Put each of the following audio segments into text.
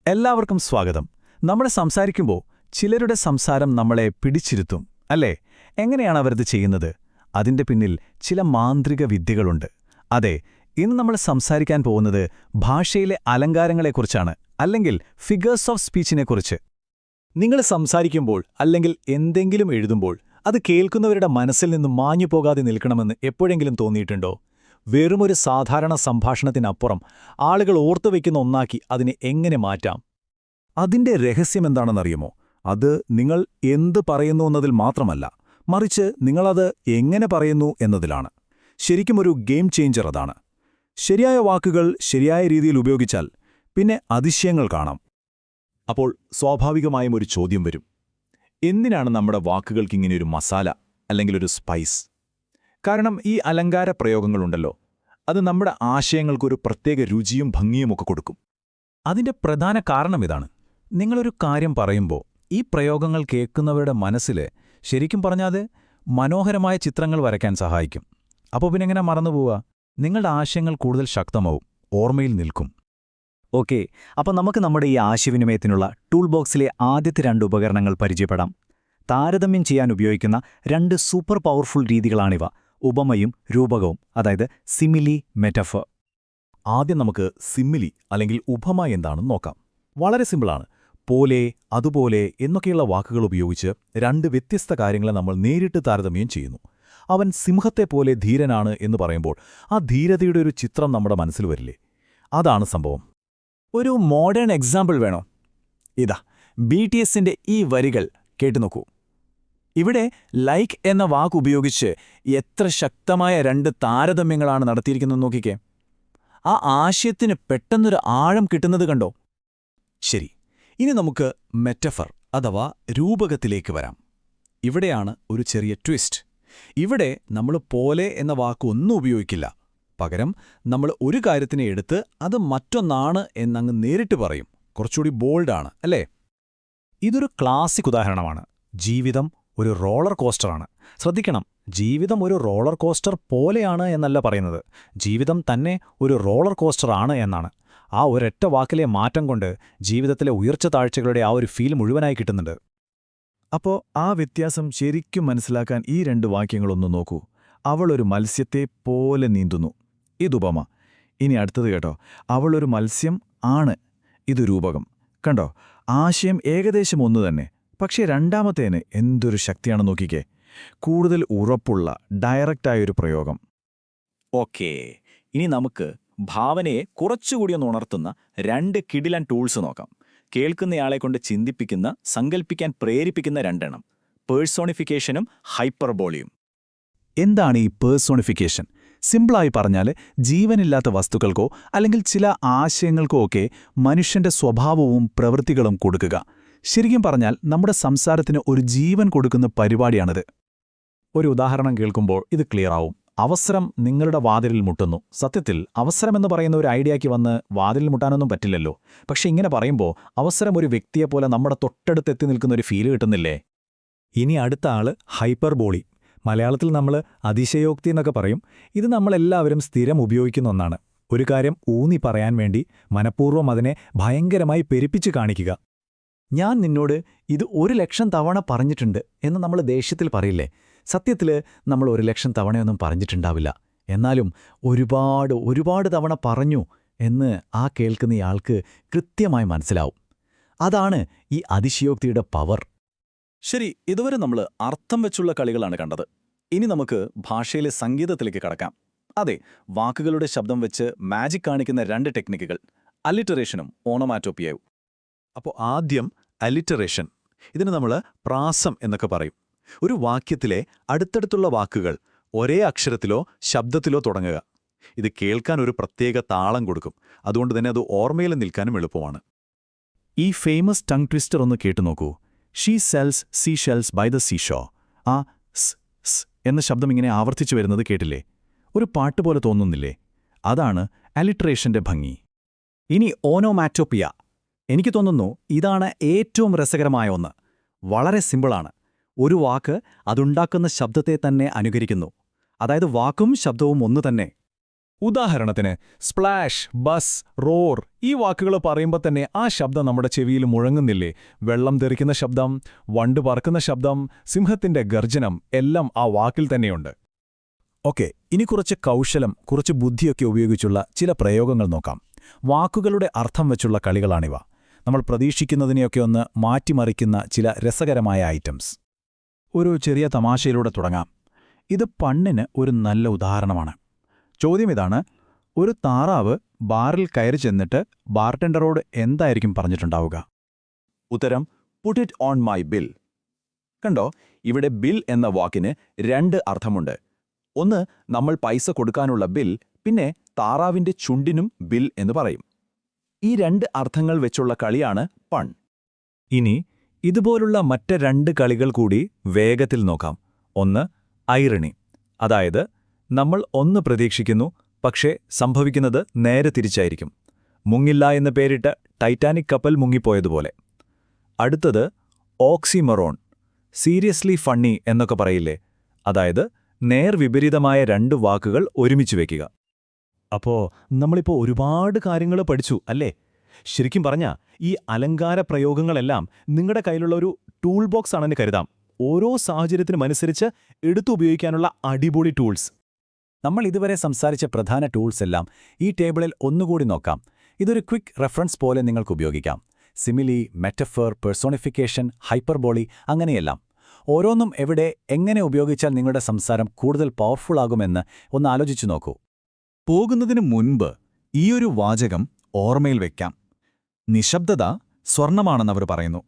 എല്ലാവർക്കും സ്വാഗതം. നമ്മൾ സംസാരിക്കുമ്പോൾ ചിലരുടെ സംസാരം നമ്മളെ പിടിച്ചിരുത്തും, അല്ലേ? എങ്ങനെയാണ് അവരത് ചെയ്യുന്നത്? അതിന്റെ പിന്നിൽ ചില മാന്ത്രിക വിദ്യകളുണ്ട്. അതെ, ഇന്ന് നമ്മൾ സംസാരിക്കാൻ പോകുന്നത് ഭാഷയിലെ അലങ്കാരങ്ങളെക്കുറിച്ചാണ്, അല്ലെങ്കിൽ ഫിഗേഴ്സ് ഓഫ് സ്പീച്ചിനെക്കുറിച്ച്. നിങ്ങൾ സംസാരിക്കുമ്പോൾ അല്ലെങ്കിൽ എന്തെങ്കിലും എഴുതുമ്പോൾ അത് കേൾക്കുന്നവരുടെ മനസ്സിൽ നിന്നും മാഞ്ഞു പോകാതെ നിൽക്കണമെന്ന് എപ്പോഴെങ്കിലും തോന്നിയിട്ടുണ്ടോ? വെറുമൊരു സാധാരണ സംഭാഷണത്തിനപ്പുറം ആളുകൾ ഓർത്തുവെക്കുന്ന ഒന്നാക്കി അതിനെ എങ്ങനെ മാറ്റാം? അതിന്റെ രഹസ്യമെന്താണെന്നറിയുമോ? അത് നിങ്ങൾ എന്ത് പറയുന്നു എന്നതിൽ മാത്രമല്ല, മറിച്ച് നിങ്ങളത് എങ്ങനെ പറയുന്നു എന്നതിലാണ്. ശരിക്കും ഒരു ഗെയിം ചേഞ്ചർ അതാണ്. ശരിയായ വാക്കുകൾ ശരിയായ രീതിയിൽ ഉപയോഗിച്ചാൽ പിന്നെ അതിശയങ്ങൾ കാണാം. അപ്പോൾ സ്വാഭാവികമായും ഒരു ചോദ്യം വരും. എന്തിനാണ് നമ്മുടെ വാക്കുകൾക്കിങ്ങനെയൊരു മസാല അല്ലെങ്കിൽ ഒരു സ്പൈസ്? കാരണം ഈ അലങ്കാര പ്രയോഗങ്ങളുണ്ടല്ലോ, അത് നമ്മുടെ ആശയങ്ങൾക്കൊരു പ്രത്യേക രുചിയും ഭംഗിയുമൊക്കെ കൊടുക്കും. അതിന്റെ പ്രധാന കാരണം ഇതാണ്. നിങ്ങളൊരു കാര്യം പറയുമ്പോൾ ഈ പ്രയോഗങ്ങൾ കേൾക്കുന്നവരുടെ മനസ്സിൽ ശരിക്കും പറഞ്ഞാൽ മനോഹരമായ ചിത്രങ്ങൾ വരയ്ക്കാൻ സഹായിക്കും. അപ്പോൾ പിന്നെ എങ്ങനെ മറന്നുപോവുക? നിങ്ങളുടെ ആശയങ്ങൾ കൂടുതൽ ശക്തമാവും, ഓർമ്മയിൽ നിൽക്കും. ഓക്കെ, അപ്പം നമുക്ക് നമ്മുടെ ഈ ആശയവിനിമയത്തിനുള്ള ടൂൾ ബോക്സിലെ ആദ്യത്തെ 2 ഉപകരണങ്ങൾ പരിചയപ്പെടാം. താരതമ്യം ചെയ്യാൻ ഉപയോഗിക്കുന്ന 2 സൂപ്പർ പവർഫുൾ രീതികളാണിവ: ഉപമയും രൂപകവും, അതായത് സിമിലി, മെറ്റഫർ. ആദ്യം നമുക്ക് സിമിലി അല്ലെങ്കിൽ ഉപമ എന്താണെന്ന് നോക്കാം. വളരെ സിമ്പിളാണ്. പോലെ, അതുപോലെ എന്നൊക്കെയുള്ള വാക്കുകൾ ഉപയോഗിച്ച് 2 വ്യത്യസ്ത കാര്യങ്ങളെ നമ്മൾ നേരിട്ട് താരതമ്യം ചെയ്യുന്നു. അവൻ സിംഹത്തെപ്പോലെ ധീരനാണ് എന്ന് പറയുമ്പോൾ ആ ധീരതയുടെ ഒരു ചിത്രം നമ്മുടെ മനസ്സിൽ വരില്ലേ? അതാണ് സംഭവം. ഒരു മോഡേൺ എക്സാമ്പിൾ വേണോ? ഇതാ, BTSന്റെ ഈ വരികൾ കേട്ടുനോക്കൂ. ഇവിടെ ലൈക്ക് എന്ന വാക്കുപയോഗിച്ച് എത്ര ശക്തമായ 2 താരതമ്യങ്ങളാണ് നടത്തിയിരിക്കുന്നത് നോക്കിക്കേ. ആ ആശയത്തിന് പെട്ടെന്നൊരു ആഴം കിട്ടുന്നത് കണ്ടോ? ശരി, ഇനി നമുക്ക് മെറ്റഫർ അഥവാ രൂപകത്തിലേക്ക് വരാം. ഇവിടെയാണ് ഒരു ചെറിയ ട്വിസ്റ്റ്. ഇവിടെ നമ്മൾ പോലെ എന്ന വാക്കൊന്നും ഉപയോഗിക്കില്ല. പകരം നമ്മൾ ഒരു കാര്യത്തിനെ എടുത്ത് അത് മറ്റൊന്നാണ് എന്നങ്ങ് നേരിട്ട് പറയും. കുറച്ചുകൂടി ബോൾഡാണ്, അല്ലേ? ഇതൊരു ക്ലാസിക് ഉദാഹരണമാണ്. ജീവിതം ഒരു റോളർ കോസ്റ്ററാണ്. ശ്രദ്ധിക്കണം, ജീവിതം ഒരു റോളർ കോസ്റ്റർ പോലെയാണ് എന്നല്ല പറയുന്നത്, ജീവിതം തന്നെ ഒരു റോളർ കോസ്റ്ററാണ് എന്നാണ്. ആ ഒരൊറ്റ വാക്കിലെ മാറ്റം കൊണ്ട് ജീവിതത്തിലെ ഉയർച്ച താഴ്ചകളുടെ ആ ഒരു ഫീൽ മുഴുവനായി കിട്ടുന്നുണ്ട്. അപ്പോൾ ആ വ്യത്യാസം ശരിക്കും മനസ്സിലാക്കാൻ ഈ 2 വാക്യങ്ങളൊന്ന് നോക്കൂ. അവളൊരു മത്സ്യത്തെ പോലെ നീന്തുന്നു. ഇതുപമ. ഇനി അടുത്തത് കേട്ടോ. അവളൊരു മത്സ്യം ആണ്. ഇത് രൂപകം. കണ്ടോ, ആശയം ഏകദേശം ഒന്നു തന്നെ. പക്ഷേ രണ്ടാമത്തേന് എന്തൊരു ശക്തിയാണ് നോക്കിക്കേ. കൂടുതൽ ഉറപ്പുള്ള, ഡയറക്റ്റായൊരു പ്രയോഗം. ഓക്കേ, ഇനി നമുക്ക് ഭാവനയെ കുറച്ചുകൂടി ഒന്ന് ഉണർത്തുന്ന 2 കിടിലൻ ടൂൾസ് നോക്കാം. കേൾക്കുന്നയാളെ കൊണ്ട് ചിന്തിപ്പിക്കുന്ന, സങ്കൽപ്പിക്കാൻ പ്രേരിപ്പിക്കുന്ന 2 എണ്ണം: പേഴ്സോണിഫിക്കേഷനും ഹൈപ്പർബോളിയും. എന്താണ് ഈ പേഴ്സോണിഫിക്കേഷൻ? സിമ്പിളായി പറഞ്ഞാൽ, ജീവനില്ലാത്ത വസ്തുക്കൾക്കോ അല്ലെങ്കിൽ ചില ആശയങ്ങൾക്കോ ഒക്കെ മനുഷ്യന്റെ സ്വഭാവവും പ്രവൃത്തികളും കൊടുക്കുക. ശരിക്കും പറഞ്ഞാൽ നമ്മുടെ സംസാരത്തിന് ഒരു ജീവൻ കൊടുക്കുന്ന പരിപാടിയാണിത്. ഒരു ഉദാഹരണം കേൾക്കുമ്പോൾ ഇത് ക്ലിയറാവും. അവസരം നിങ്ങളുടെ വാതിലിൽ മുട്ടുന്നു. സത്യത്തിൽ അവസരമെന്ന് പറയുന്ന ഒരു ഐഡിയയ്ക്ക് വന്ന് വാതിലിൽ മുട്ടാനൊന്നും പറ്റില്ലല്ലോ. പക്ഷെ ഇങ്ങനെ പറയുമ്പോൾ അവസരം ഒരു വ്യക്തിയെപ്പോലെ നമ്മുടെ തൊട്ടടുത്തെത്തി നിൽക്കുന്ന ഒരു ഫീല് കിട്ടുന്നില്ലേ? ഇനി അടുത്ത ആള് ഹൈപ്പർബോളി. മലയാളത്തിൽ നമ്മൾ അതിശയോക്തി എന്നൊക്കെ പറയും. ഇത് നമ്മളെല്ലാവരും സ്ഥിരം ഉപയോഗിക്കുന്ന ഒന്നാണ്. ഒരു കാര്യം ഊന്നി പറയാൻ വേണ്ടി മനഃപൂർവ്വം അതിനെ ഭയങ്കരമായി പെരുപ്പിച്ച് കാണിക്കുക. ഞാൻ നിന്നോട് ഇത് 1,00,000 തവണ പറഞ്ഞിട്ടുണ്ട് എന്ന് നമ്മൾ ദേഷ്യത്തിൽ പറയില്ലേ? സത്യത്തിൽ നമ്മൾ 1,00,000 തവണയൊന്നും പറഞ്ഞിട്ടുണ്ടാവില്ല. എന്നാലും ഒരുപാട് തവണ പറഞ്ഞു എന്ന് ആ കേൾക്കുന്നയാൾക്ക് കൃത്യമായി മനസ്സിലാവും. അതാണ് ഈ അതിശയോക്തിയുടെ പവർ. ശരി, ഇതുവരെ നമ്മൾ അർത്ഥം വെച്ചുള്ള കളികളാണ് കണ്ടത്. ഇനി നമുക്ക് ഭാഷയിലെ സംഗീതത്തിലേക്ക് കടക്കാം. അതെ, വാക്കുകളുടെ ശബ്ദം വെച്ച് മാജിക് കാണിക്കുന്ന 2 ടെക്നിക്കുകൾ: അലിറ്ററേഷനും ഓണോമാറ്റോപ്പിയയും. അപ്പോൾ ആദ്യം അലിറ്ററേഷൻ. ഇതിന് നമ്മൾ പ്രാസം എന്നൊക്കെ പറയും. ഒരു വാക്യത്തിലെ അടുത്തടുത്തുള്ള വാക്കുകൾ ഒരേ അക്ഷരത്തിലോ ശബ്ദത്തിലോ തുടങ്ങുക. ഇത് കേൾക്കാൻ ഒരു പ്രത്യേക താളം കൊടുക്കും. അതുകൊണ്ട് തന്നെ അത് ഓർമ്മയിൽ നിൽക്കാനും എളുപ്പമാണ്. ഈ ഫേമസ് ടങ് ട്വിസ്റ്റർ ഒന്ന് കേട്ടുനോക്കൂ. She sells sea shells by the seashore. ആ സ് സ് എന്ന ശബ്ദം ഇങ്ങനെ ആവർത്തിച്ചു വരുന്നത് കേട്ടില്ലേ? ഒരു പാട്ട് പോലെ തോന്നുന്നില്ലേ? അതാണ് അലിട്രേഷന്റെ ഭംഗി. ഇനി ഓനോമാറ്റോപ്പിയ. എനിക്ക് തോന്നുന്നു ഇതാണ് ഏറ്റവും രസകരമായ ഒന്ന്. വളരെ സിമ്പിളാണ്. ഒരു വാക്ക് അതുണ്ടാക്കുന്ന ശബ്ദത്തെ തന്നെ അനുകരിക്കുന്നു. അതായത് വാക്കും ശബ്ദവും ഒന്നു തന്നെ. ഉദാഹരണത്തിന് സ്പ്ലാഷ്, ബസ്, റോർ ഈ വാക്കുകൾ പറയുമ്പോൾ തന്നെ ആ ശബ്ദം നമ്മുടെ ചെവിയിൽ മുഴങ്ങുന്നില്ലേ? വെള്ളം തെറിക്കുന്ന ശബ്ദം, വണ്ട് പറക്കുന്ന ശബ്ദം, സിംഹത്തിന്റെ ഗർജനം എല്ലാം ആ വാക്കിൽ തന്നെയുണ്ട്. ഓക്കെ, ഇനി കുറച്ച് കൗശലം, കുറച്ച് ബുദ്ധിയൊക്കെ ഉപയോഗിച്ചുള്ള ചില പ്രയോഗങ്ങൾ നോക്കാം. വാക്കുകളുടെ അർത്ഥം വെച്ചുള്ള കളികളാണിവ. നമ്മൾ പ്രതീക്ഷിക്കുന്നതിനെയൊക്കെ ഒന്ന് മാറ്റിമറിക്കുന്ന ചില രസകരമായ ഐറ്റംസ്. ഒരു ചെറിയ തമാശയിലൂടെ തുടങ്ങാം. ഇത് പണ്ണിന് ഒരു നല്ല ഉദാഹരണമാണ്. ചോദ്യം ഇതാണ്: ഒരു താറാവ് ബാറിൽ കയറി ചെന്നിട്ട് ബാർടെൻഡറോട് എന്തായിരിക്കും പറഞ്ഞിട്ടുണ്ടാവുക? ഉത്തരം: put it on my bill. കണ്ടോ, ഇവിടെ ബിൽ എന്ന വാക്കിന് രണ്ട് അർത്ഥമുണ്ട്. ഒന്ന്, നമ്മൾ പൈസ കൊടുക്കാനുള്ള ബിൽ, പിന്നെ താറാവിന്റെ ചുണ്ടിനും ബിൽ എന്ന് പറയും. ഈ രണ്ട് അർത്ഥങ്ങൾ വെച്ചുള്ള കളിയാണ് പൺ. ഇനി ഇതുപോലുള്ള മറ്റ് രണ്ട് കളികൾ കൂടി വേഗത്തിൽ നോക്കാം. ഒന്ന്, ഐറണി. അതായത് നമ്മൾ ഒന്ന് പ്രതീക്ഷിക്കുന്നു, പക്ഷേ സംഭവിക്കുന്നത് നേരെ തിരിച്ചായിരിക്കും. മുങ്ങില്ല എന്ന് പേരിട്ട് ടൈറ്റാനിക് കപ്പൽ മുങ്ങിപ്പോയതുപോലെ. അടുത്തത് ഓക്സിമറോൺ. സീരിയസ്ലി ഫണ്ണി എന്നൊക്കെ പറയില്ലേ? അതായത് നേർവിപരീതമായ രണ്ട് വാക്കുകൾ ഒരുമിച്ച് വയ്ക്കുക. അപ്പോ നമ്മളിപ്പോ ഒരുപാട് കാര്യങ്ങൾ പഠിച്ചു അല്ലേ? ശരിക്കും പറഞ്ഞാ ഈ അലങ്കാര പ്രയോഗങ്ങളെല്ലാം നിങ്ങളുടെ കയ്യിലുള്ള ഒരു ടൂൾ ബോക്സ് ആണെന്ന് കരുതാം. ഓരോ സാഹചര്യത്തിനുമനുസരിച്ച് എടുത്തു ഉപയോഗിക്കാനുള്ള അടിപൊളി ടൂൾസ്. നമ്മൾ ഇതുവരെ സംസാരിച്ച പ്രധാന ടൂൾസ് എല്ലാം ഈ ടേബിളിൽ ഒന്നുകൂടി നോക്കാം. ഇതൊരു ക്വിക്ക് റെഫറൻസ് പോലെ നിങ്ങൾക്ക് ഉപയോഗിക്കാം. സിമിലി, മെറ്റഫർ, പേഴ്സോണിഫിക്കേഷൻ, ഹൈപ്പർബോളി, അങ്ങനെയെല്ലാം. ഓരോന്നും എവിടെ എങ്ങനെ ഉപയോഗിച്ചാൽ നിങ്ങളുടെ സംസാരം കൂടുതൽ പവർഫുൾ ആകുമെന്ന് ഒന്ന് ആലോചിച്ചു നോക്കൂ. പോകുന്നതിനു മുൻപ് ഈയൊരു വാചകം ഓർമ്മയിൽ വയ്ക്കാം. നിശബ്ദത സ്വർണമാണെന്നവർ പറയുന്നു.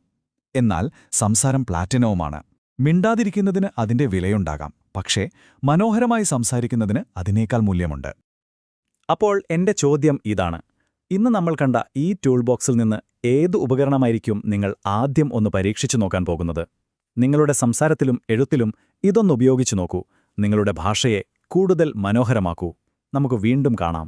എന്നാൽ സംസാരം പ്ലാറ്റിനവുമാണ്. മിണ്ടാതിരിക്കുന്നതിന് അതിന്റെ വിലയുണ്ടാകാം, പക്ഷേ മനോഹരമായി സംസാരിക്കുന്നതിന് അതിനേക്കാൾ മൂല്യമുണ്ട്. അപ്പോൾ എന്റെ ചോദ്യം ഇതാണ്: ഇന്ന് നമ്മൾ കണ്ട ഈ ടൂൾ ബോക്സിൽ നിന്ന് ഏത് ഉപകരണമായിരിക്കും നിങ്ങൾ ആദ്യം ഒന്ന് പരീക്ഷിച്ചു നോക്കാൻ പോകുന്നത്? നിങ്ങളുടെ സംസാരത്തിലും എഴുത്തിലും ഇതൊന്നുപയോഗിച്ചു നോക്കൂ. നിങ്ങളുടെ ഭാഷയെ കൂടുതൽ മനോഹരമാക്കൂ. നമുക്ക് വീണ്ടും കാണാം.